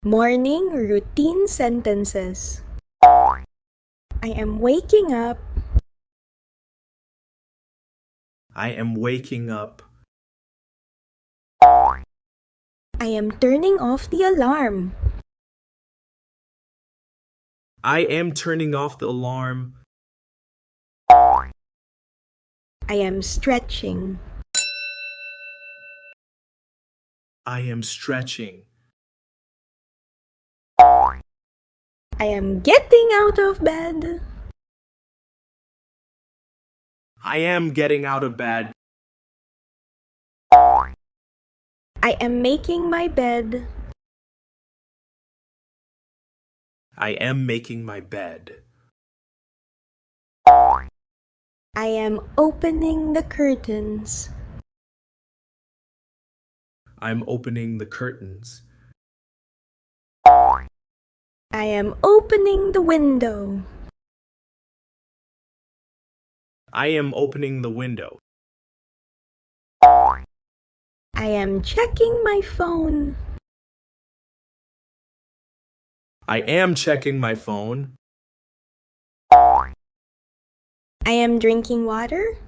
Morning routine sentences. I am waking up. I am waking up. I am turning off the alarm. I am turning off the alarm. I am stretching. I am stretching. I am getting out of bed. I am getting out of bed. I am making my bed. I am making my bed. I am opening the curtains. I'm opening the curtains. I am opening the window. I am opening the window. I am checking my phone. I am checking my phone. I am drinking water.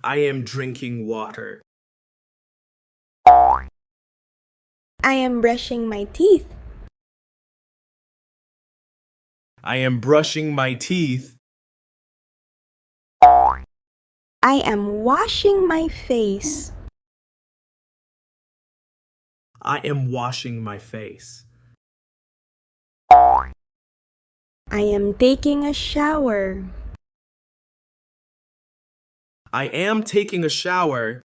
I am drinking water. I am brushing my teeth. I am brushing my teeth. I am washing my face. I am washing my face. I am taking a shower. I am taking a shower.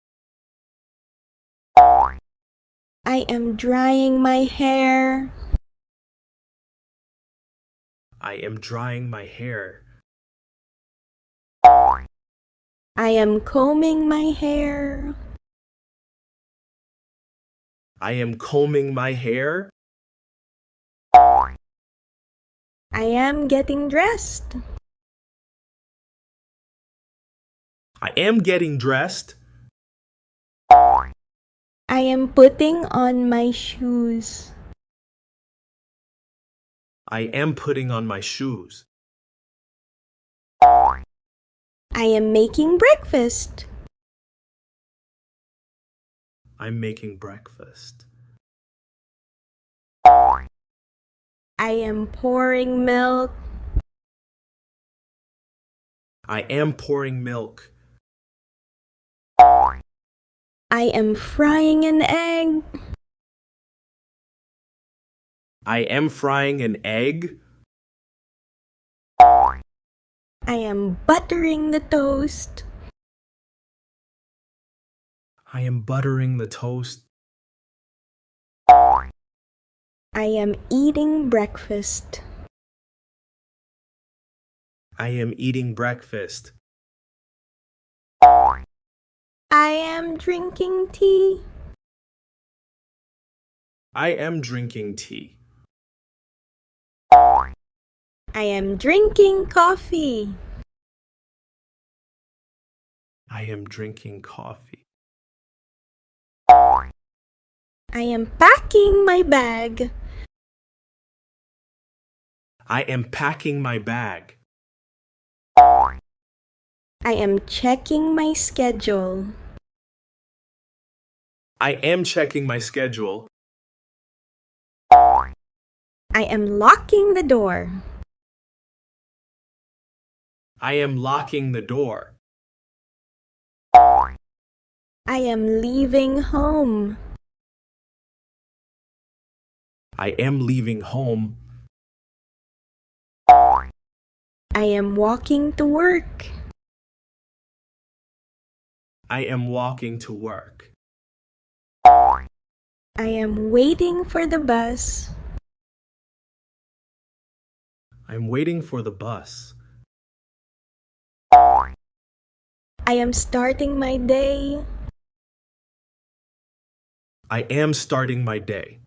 I am drying my hair. I am drying my hair. I am combing my hair. I am combing my hair. I am getting dressed. I am getting dressed. I am putting on my shoes. I am putting on my shoes. I am making breakfast. I'm making breakfast. I am pouring milk. I am pouring milk. I am frying an egg. I am frying an egg. I am buttering the toast. I am buttering the toast. I am eating breakfast. I am eating breakfast. I am drinking tea. I am drinking tea. I am drinking coffee. I am drinking coffee. I am packing my bag. I am packing my bag. I am checking my schedule. I am checking my schedule. I am locking the door. I am locking the door. I am leaving home. I am leaving home. I am walking to work. I am walking to work. I am waiting for the bus. I'm waiting for the bus. I am starting my day. I am starting my day.